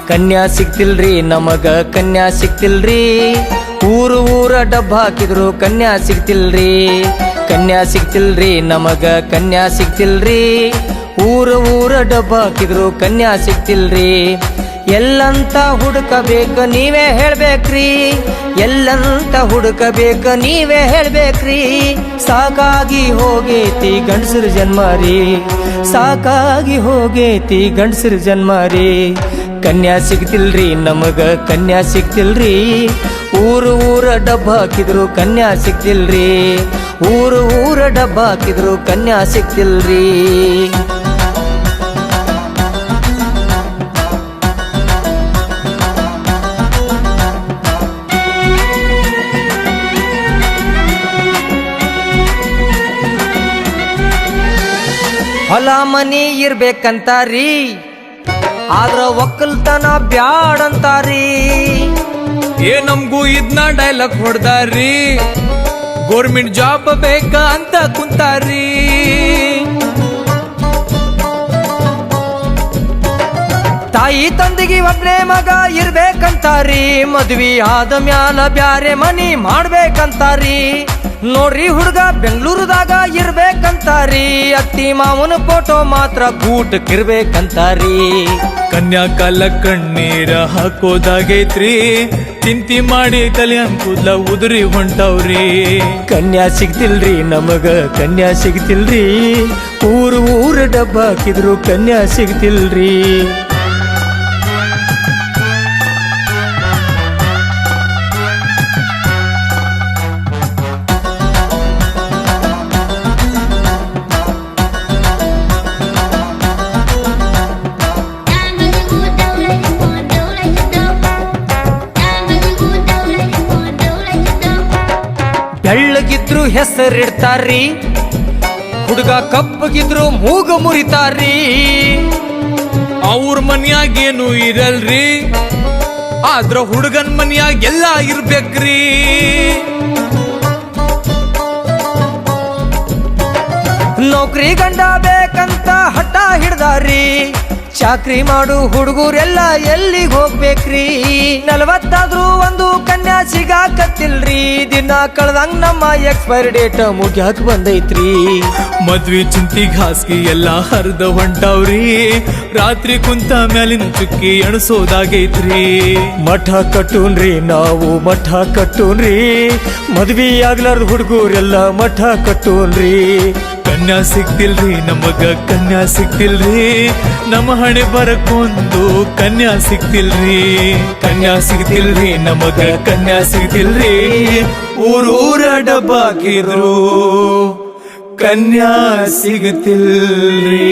ಕನ್ಯಾ ಸಿಗ್ತಿಲ್ರಿ ನಮಗ ಕನ್ಯಾ ಸಿಗ್ತಿಲ್ರಿ ಊರ ಡಬ್ಬ ಹಾಕಿದ್ರು ಕನ್ಯಾ ಸಿಗ್ತಿಲ್ರಿ ಕನ್ಯಾ ಸಿಗ್ತಿಲ್ರಿ ನಮಗ ಕನ್ಯಾ ಸಿಗ್ತಿಲ್ರಿ ಊರ ಡಬ್ಬ ಹಾಕಿದ್ರು ಕನ್ಯಾ ಸಿಗ್ತಿಲ್ರಿ ಎಲ್ಲಂತ ಹುಡುಕಬೇಕ ನೀವೇ ಹೇಳ್ಬೇಕ್ರಿ ಎಲ್ಲಂತ ಹುಡುಕಬೇಕ ನೀವೇ ಹೇಳ್ಬೇಕ್ರಿ ಸಾಕಾಗಿ ಹೋಗೇತಿ ಗಂಡಸರ ಜನ್ಮಾರಿ ಸಾಕಾಗಿ ಹೋಗೇತಿ ಗಂಡಸರ ಜನ್ಮಾರಿ ಕನ್ಯಾ ಸಿಗ್ತಿಲ್ರಿ ನಮಗ ಕನ್ಯಾ ಸಿಗ್ತಿಲ್ರಿ ಊರ ಡಬ್ಬ ಹಾಕಿದ್ರು ಕನ್ಯಾ ಸಿಗ್ತಿಲ್ರಿ ಊರ ಡಬ್ಬ ಹಾಕಿದ್ರು ಕನ್ಯಾ ಸಿಗ್ತಿಲ್ರಿ ಹೊಲ ಮನಿ ಇರ್ಬೇಕಂತಾರಿ ಆದ್ರ ಒಕ್ಕಲ್ತನ ಬ್ಯಾಡಂತಾರಿ ನಮ್ಗೂ ಇದನ್ನ ಡೈಲಾಗ್ ಹೊಡ್ದಾರಿ ಗೌರ್ಮೆಂಟ್ ಜಾಬ್ ಬೇಕ ಅಂತ ಕುಂತಾರಿ ತಾಯಿ ತಂದಿಗೆ ಒಬ್ನೇ ಮಗ ಇರ್ಬೇಕಂತಾರಿ ಮದ್ವಿ ಆದ ಮ್ಯಾಲ ಬ್ಯಾರೆ ಮನಿ ಮಾಡ್ಬೇಕಂತಾರಿ ನೋಡ್ರಿ ಹುಡುಗ ಬೆಂಗಳೂರದಾಗ ಇರ್ಬೇಕಂತಾರಿ ಅತ್ತಿ ಮಾವನ ಫೋಟೋ ಮಾತ್ರ ಗೂಟಕ್ಕಿರ್ಬೇಕಂತಾರಿ ಕನ್ಯಾ ಕಾಲ ಕಣ್ಣೀರ ಹಾಕೋದಾಗೈತ್ರಿ ಚಿಂತಿ ಮಾಡಿ ಕಲ್ಯಾಣ ಕೂದ್ಲ ಉದುರಿ ಹೊಂಟವ್ರಿ ಕನ್ಯಾ ಸಿಗ್ತಿಲ್ರಿ ನಮಗ ಕನ್ಯಾ ಸಿಗ್ತಿಲ್ರಿ ಊರ ಡಬ್ಬ ಹಾಕಿದ್ರು ಕನ್ಯಾ ಸಿಗ್ತಿಲ್ರಿ ಬೆಳ್ಳಗಿದ್ರು ಹೆಸರಿಡ್ತಾರ್ರಿ ಹುಡುಗ ಕಪ್ಪಗಿದ್ರು ಮೂಗ ಮುರಿತಾರ್ರಿ ಅವ್ರ ಮನ್ಯಾಗೇನು ಇರಲ್ರಿ ಆದ್ರ ಹುಡುಗನ್ ಮನ್ಯಾಗ ಎಲ್ಲ ಇರ್ಬೇಕ್ರಿ ನೌಕರಿ ಗಂಡ ಬೇಕಂತ ಹಠ ಹಿಡ್ದಾರಿ ಚಾಕ್ರಿ ಮಾಡು ಹುಡುಗರೆಲ್ಲ ಎಲ್ಲಿಗೆ ಹೋಗ್ಬೇಕ್ರಿ 40 ಆದ್ರೂ ಒಂದು ಕನ್ಯಾ ಸಿಗಾಕತ್ತಿಲ್ರಿ ದಿನ ಕಳ್ದಂಗ್ ನಮ್ಮ ಎಕ್ಸ್ಪೈರಿ ಡೇಟ್ ಮುಗ್ಯಾಕ ಬಂದೈತ್ರಿ ಮದ್ವಿ ಚಿಂತಿಗ್ ಹಾಸ್ಗಿ ಎಲ್ಲ ಹರಿದ ಹೊಂಟವ್ರಿ ರಾತ್ರಿ ಕುಂತ ಮ್ಯಾಲಿನ ಚುಕ್ಕಿ ಎಣಸೋದಾಗೈತ್ರಿ ಮಠ ಕಟ್ಟೂನ್ರಿ ನಾವು ಮಠ ಕಟ್ಟೂನ್ರಿ ಮದ್ವಿ ಆಗ್ಲಾರ್ದ ಹುಡುಗರೆಲ್ಲ ಮಠ ಕಟ್ಟೂನ್ರಿ ಕನ್ಯಾ ಸಿಗ್ತಿಲ್ರಿ ನಮಗ ಕನ್ಯಾ ಸಿಗ್ತಿಲ್ರಿ ನಮ್ಮ ಹಣೆ ಬರಕ್ಕೊಂದು ಕನ್ಯಾ ಸಿಗ್ತಿಲ್ರಿ ಕನ್ಯಾ ಸಿಗ್ತಿಲ್ರಿ ನಮಗ ಕನ್ಯಾ ಸಿಗ್ತಿಲ್ರಿ ಊರ ಡಬ್ಬ ಹಾಕಿದ್ರು ಕನ್ಯಾ ಸಿಗ್ತಿಲ್ರಿ